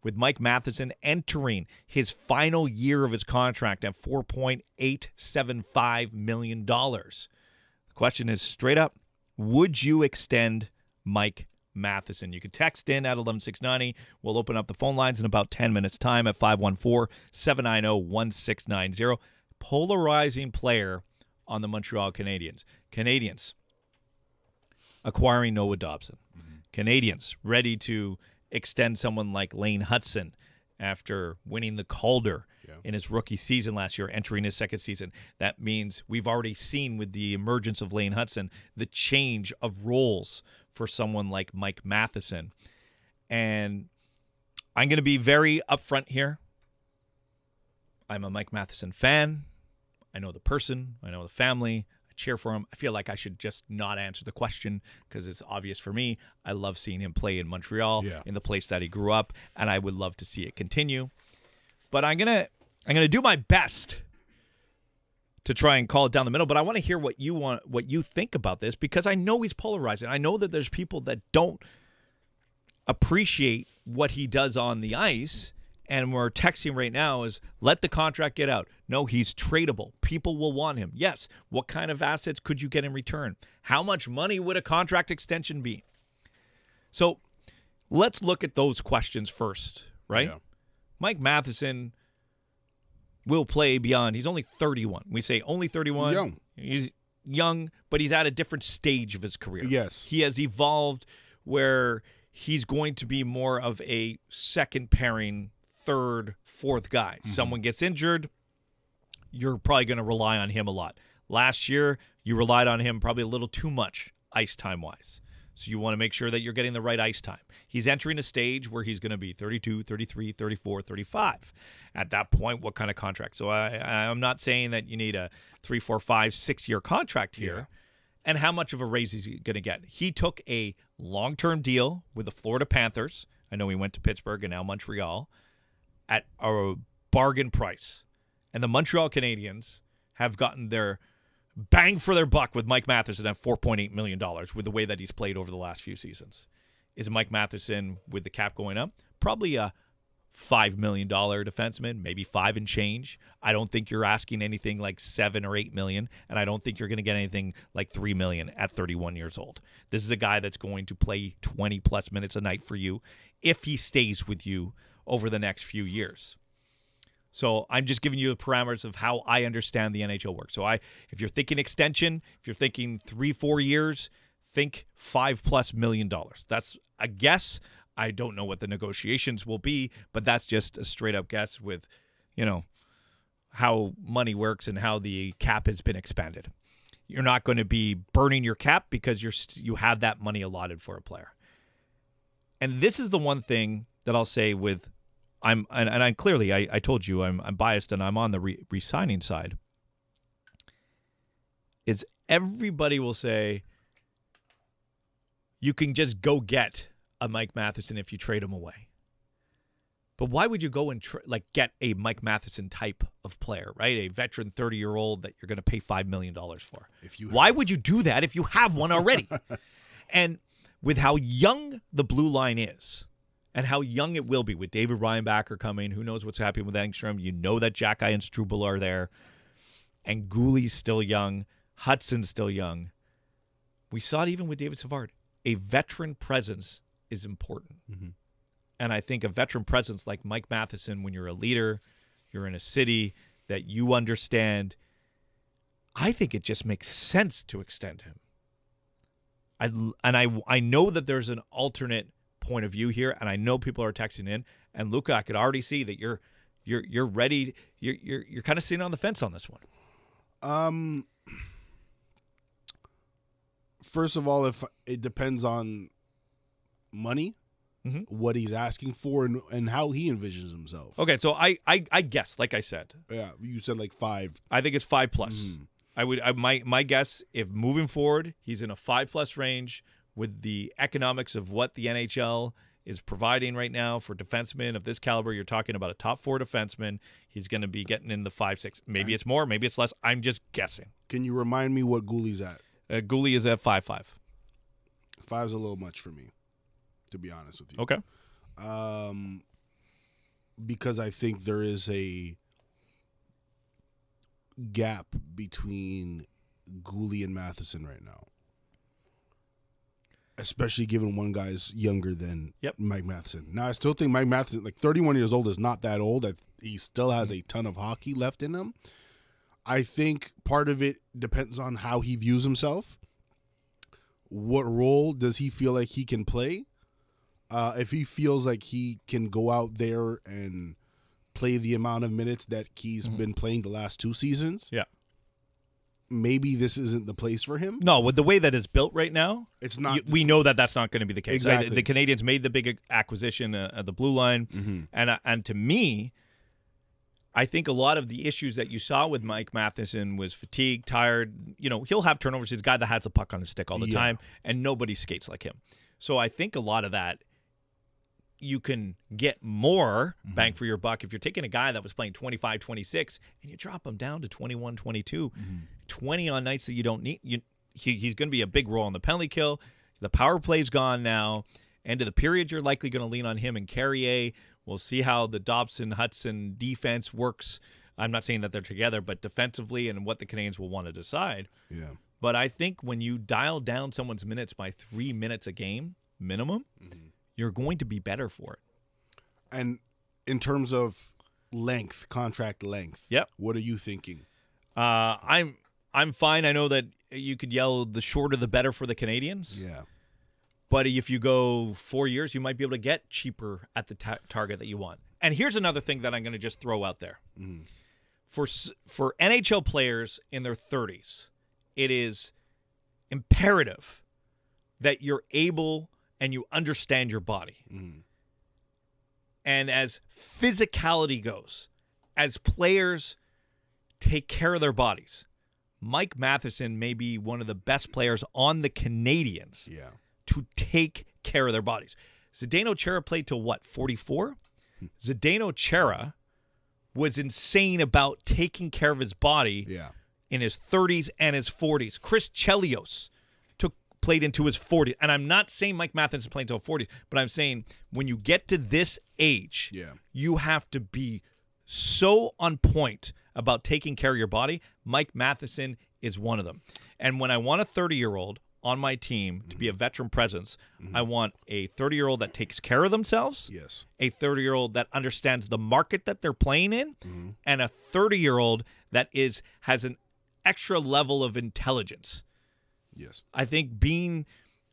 with Mike Matheson entering his final year of his contract at $4.875 million. The question is straight up, would you extend Mike Matheson? You can text in at 11690. We'll open up the phone lines in about 10 minutes' time at 514-790-1690. Polarizing player on the Montreal Canadiens. Canadiens acquiring Noah Dobson. Canadiens ready to extend someone like Lane Hutson after winning the Calder in his rookie season last year, entering his second season. That means we've already seen with the emergence of Lane Hutson the change of roles for someone like Mike Matheson. And I'm going to be very upfront here. I'm a Mike Matheson fan. I know the person. I know the family. I cheer for him. I feel like I should just not answer the question because it's obvious for me. I love seeing him play in Montreal, in the place that he grew up, and I would love to see it continue. But I'm gonna do my best to try and call it down the middle. But I want to hear what you think about this, because I know he's polarizing. I know that there's people that don't appreciate what he does on the ice. And we're texting right now is, let the contract get out. No, he's tradable. People will want him. Yes. What kind of assets could you get in return? How much money would a contract extension be? So let's look at those questions first, right? Yeah. Mike Matheson will play beyond. He's only 31. We say only 31. Young. He's young, but he's at a different stage of his career. Yes. He has evolved where he's going to be more of a second pairing, third, fourth guy. Someone gets injured, you're probably going to rely on him a lot. Last year, you relied on him probably a little too much ice time-wise. So you want to make sure that you're getting the right ice time. He's entering a stage where he's going to be 32, 33, 34, 35. At that point, what kind of contract? So I'm not saying that you need a 3, 4, 5, 6-year contract here. Yeah. And how much of a raise is he going to get? He took a long-term deal with the Florida Panthers. I know he went to Pittsburgh and now Montreal at a bargain price. And the Montreal Canadiens have gotten their bang for their buck with Mike Matheson at $4.8 million with the way that he's played over the last few seasons. Is Mike Matheson, with the cap going up, probably a $5 million defenseman, maybe 5 and change. I don't think you're asking anything like 7 or 8 million, and I don't think you're going to get anything like 3 million at 31 years old. This is a guy that's going to play 20 plus minutes a night for you if he stays with you over the next few years. So I'm just giving you the parameters of how I understand the NHL works. So if you're thinking extension, if you're thinking 3-4 years, think $5+ million. That's a guess. I don't know what the negotiations will be, but that's just a straight up guess with, how money works and how the cap has been expanded. You're not going to be burning your cap because you have that money allotted for a player. And this is the one thing that I'll say with I'm clearly I told you I'm biased and I'm on the re-signing side. Is everybody will say you can just go get a Mike Matheson if you trade him away. But why would you go and get a Mike Matheson type of player, right? A veteran 30-year-old that you're going to pay $5 million for. Why would you do that if you have one already? And with how young the blue line is, and how young it will be with David Reinbacher coming. Who knows what's happening with Engstrom? You know that Jacky and Struble are there. And Gooley's still young. Hudson's still young. We saw it even with David Savard. A veteran presence is important. Mm-hmm. And I think a veteran presence like Mike Matheson, when you're a leader, you're in a city that you understand, I think it just makes sense to extend him. I know that there's an alternate point of view here, and I know people are texting in. And Luca, I could already see that you're ready. You're kind of sitting on the fence on this one. First of all, if it depends on money, what he's asking for, and how he envisions himself. Okay, so I guess, like I said, yeah, you said like 5. I think it's 5+. My guess, if moving forward, he's in a 5+ range. With the economics of what the NHL is providing right now for defensemen of this caliber, you're talking about a top 4 defenseman. He's going to be getting in the 5-6. Maybe it's more, maybe it's less. I'm just guessing. Can you remind me what Gooley's at? Gooley is at 5.5. 5's a little much for me, to be honest with you. Okay. because I think there is a gap between Gouli and Matheson right now. Especially given one guy's younger than Mike Matheson. Now, I still think Mike Matheson, 31 years old, is not that old. He still has a ton of hockey left in him. I think part of it depends on how he views himself. What role does he feel like he can play? If he feels like he can go out there and play the amount of minutes that he's been playing the last 2 seasons, maybe this isn't the place for him. No, with the way that it's built right now, it's not. We know that that's not going to be the case. Exactly. The Canadians made the big acquisition of the blue line, and to me, I think a lot of the issues that you saw with Mike Matheson was fatigue, tired. He'll have turnovers. He's a guy that has a puck on his stick all the time, and nobody skates like him. So I think a lot of that, you can get more bang for your buck if you're taking a guy that was playing 25, 26, and you drop him down to 21, 22, 20 on nights that you don't need. He's going to be a big role in the penalty kill. The power play's gone now. End of the period, you're likely going to lean on him and Carrier. We'll see how the Dobson-Hudson defense works. I'm not saying that they're together, but defensively and what the Canadians will want to decide. Yeah. But I think when you dial down someone's minutes by 3 minutes a game minimum, you're going to be better for it. And in terms of length, contract length, what are you thinking? I'm fine. I know that you could yell the shorter the better for the Canadians. Yeah. But if you go 4 years, you might be able to get cheaper at the target that you want. And here's another thing that I'm going to just throw out there. For NHL players in their 30s, it is imperative that you're able and you understand your body. And as physicality goes, as players take care of their bodies, Mike Matheson may be one of the best players on the Canadians to take care of their bodies. Zdeno Chara played till what, 44? Zdeno Chara was insane about taking care of his body in his 30s and his 40s. Chris Chelios played into his 40s. And I'm not saying Mike Matheson played until 40s, but I'm saying when you get to this age, you have to be so on point about taking care of your body. Mike Matheson is one of them. And when I want a 30-year-old on my team to be a veteran presence, I want a 30-year-old that takes care of themselves, a 30-year-old that understands the market that they're playing in, and a 30-year-old that has an extra level of intelligence. I think being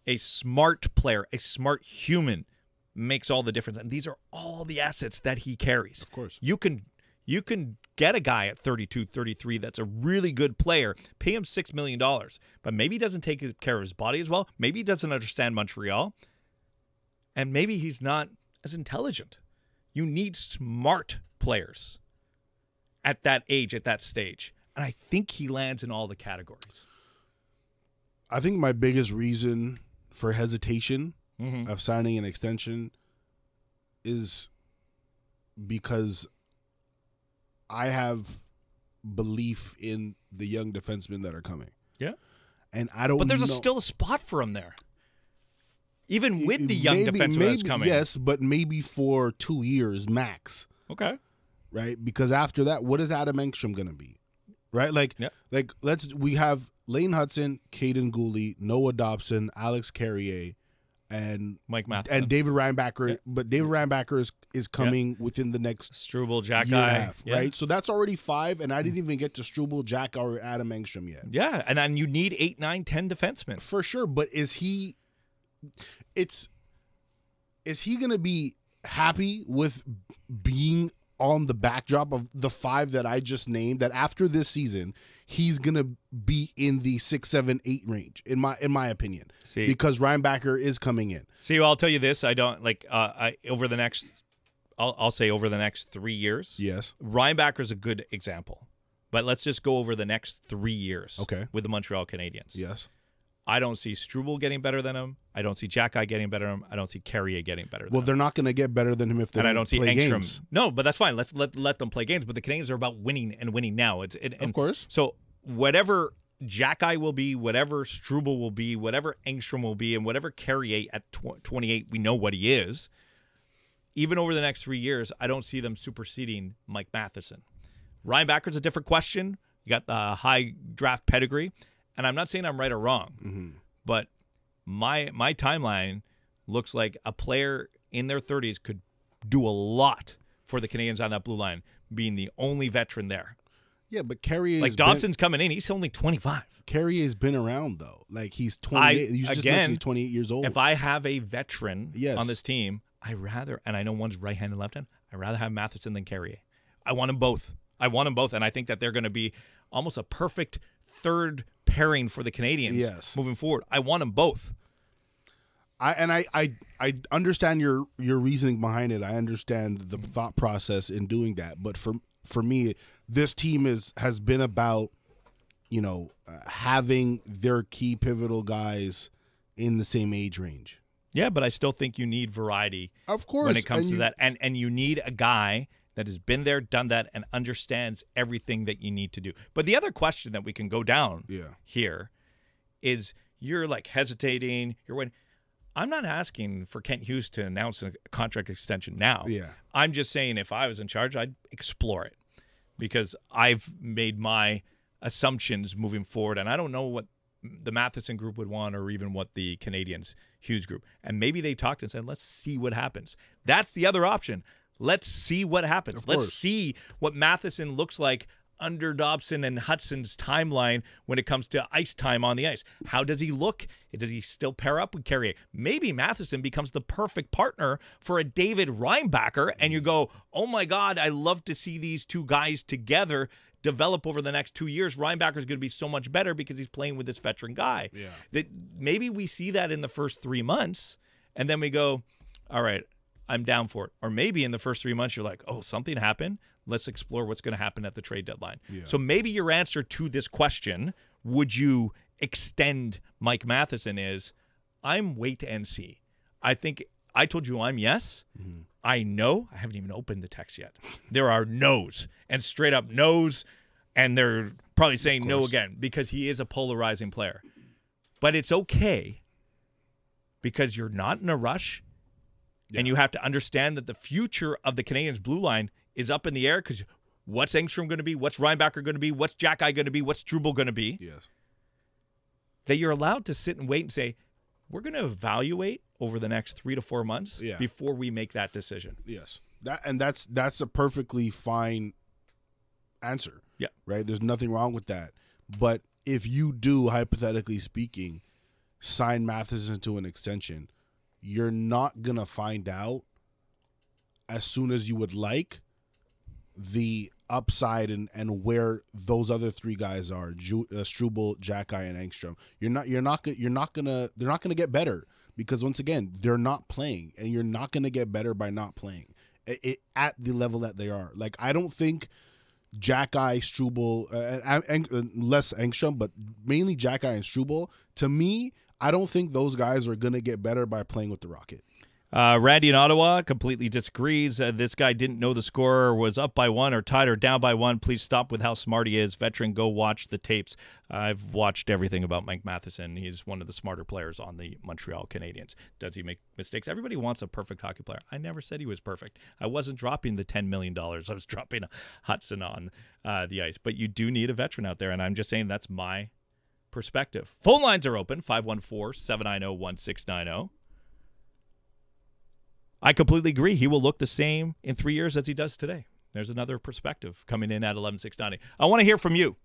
a smart player, a smart human, makes all the difference. And these are all the assets that he carries. Of course. You can get a guy at 32, 33 that's a really good player, pay him $6 million, but maybe he doesn't take care of his body as well. Maybe he doesn't understand Montreal. And maybe he's not as intelligent. You need smart players at that age, at that stage. And I think he lands in all the categories. I think my biggest reason for hesitation of signing an extension is because I have belief in the young defensemen that are coming. Yeah. And I don't know. But there's still a spot for him there. Even with the young defenseman that's coming. Yes, but maybe for 2 years max. Okay. Right? Because after that, what is Adam Engstrom going to be? Right? We have Lane Hudson, Caden Gouli, Noah Dobson, Alex Carrier, and Mike Matheson. And David Reinbacher. But David Reinbacher is coming within the next Struble, Jack year and a Guy. half, right? So that's already 5, and I didn't even get to Struble, Jack, or Adam Engstrom yet. Yeah, and then you need 8, 9, 10 defensemen. For sure, but is he going to be happy with being on the backdrop of the 5 that I just named, that after this season he's gonna be in the 6, 7, 8 range in my opinion? Because Reinbacher is coming in. I'll tell you this: I don't over the next, I'll say over the next 3 years. Yes, Reinbacher's a good example, but let's just go over the next 3 years. Okay, with the Montreal Canadiens. Yes. I don't see Struble getting better than him. I don't see Jack Guy getting better than him. I don't see Carrier getting better than him. Well, they're not going to get better than him if they and I don't see play Engstrom. Games. No, but that's fine. Let's let them play games. But the Canadians are about winning and winning now. Of course. So whatever Jack Guy will be, whatever Struble will be, whatever Engstrom will be, and whatever Carrier at 28, we know what he is. even over the next 3 years, I don't see them superseding Mike Matheson. Ryan Backer's a different question. You got the high draft pedigree. And I'm not saying I'm right or wrong, but my timeline looks like a player in their 30s could do a lot for the Canadians on that blue line, being the only veteran there. Yeah, but Carrier, like Dobson's coming in, he's only 25. Carrier's been around though. Like he's 28. You just mentioned he's 28 years old. If I have a veteran on this team, and I know one's right-handed and left-handed, I'd rather have Matheson than Carrier. I want them both. And I think that they're going to be almost a perfect third pairing for the Canadians moving forward. I want them both. I understand your reasoning behind it. I understand the thought process in doing that. But for me, this team has been about, having their key pivotal guys in the same age range. Yeah, but I still think you need variety. Of course, when it comes to that, and you need a guy that has been there, done that, and understands everything that you need to do. But the other question that we can go down here is you're like hesitating. You're waiting. I'm not asking for Kent Hughes to announce a contract extension now. Yeah. I'm just saying if I was in charge, I'd explore it because I've made my assumptions moving forward, and I don't know what the Matheson group would want or even what the Canadians Hughes group. And maybe they talked and said, let's see what happens. That's the other option. Let's see what happens. Let's see what Matheson looks like under Dobson and Hudson's timeline when it comes to ice time on the ice. How does he look? Does he still pair up with Carrier? Maybe Matheson becomes the perfect partner for a David Reinbacher, and you go, oh my God, I love to see these two guys together develop over the next 2 years. Reinbacher is going to be so much better because he's playing with this veteran guy. Yeah. That maybe we see that in the first 3 months, and then we go, all right, I'm down for it. Or maybe in the first 3 months, you're like, oh, something happened. Let's explore what's going to happen at the trade deadline. Yeah. So maybe your answer to this question, would you extend Mike Matheson, is I'm wait and see. I think I told you I'm yes. Mm-hmm. I know. I haven't even opened the text yet. There are no's and straight up no's, and they're probably saying no again because he is a polarizing player. But it's okay because you're not in a rush. Yeah. And you have to understand that the future of the Canadians' blue line is up in the air because what's Engstrom going to be? What's Reinbacher going to be? What's Jack-Eye going to be? What's Struble going to be? Yes. That you're allowed to sit and wait and say, we're going to evaluate over the next 3 to 4 months before we make that decision. Yes. That's a perfectly fine answer. Yeah. Right? There's nothing wrong with that. But if you do, hypothetically speaking, sign Matheson to an extension, you're not going to find out as soon as you would like the upside and where those other three guys are, Struble, Jack-Eye, and Engstrom. They're not gonna get better because once again, they're not playing, and you're not gonna get better by not playing at the level that they are. Like, I don't think Jack-Eye, Struble, less Engstrom, but mainly Jack-Eye and Struble, to me, I don't think those guys are going to get better by playing with the Rocket. Randy in Ottawa completely disagrees. This guy didn't know the score was up by 1 or tied or down by 1. Please stop with how smart he is. Veteran, go watch the tapes. I've watched everything about Mike Matheson. He's one of the smarter players on the Montreal Canadiens. Does he make mistakes? Everybody wants a perfect hockey player. I never said he was perfect. I wasn't dropping the $10 million. I was dropping a Hudson on the ice. But you do need a veteran out there, and I'm just saying that's my perspective. Phone lines are open, 514-790-1690. I completely agree. He will look the same in 3 years as he does today. There's another perspective coming in at 11-690. I want to hear from you.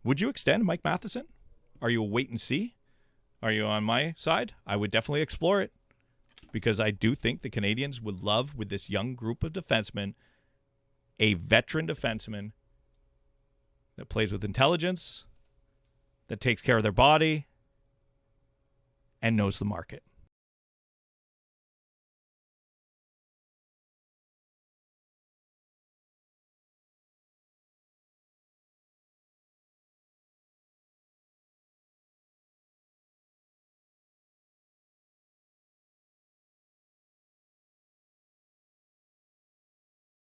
Would you extend Mike Matheson? Are you a wait and see? Are you on my side? I would definitely explore it because I do think the Canadians would love, with this young group of defensemen, a veteran defenseman that plays with intelligence, that takes care of their body, and knows the market.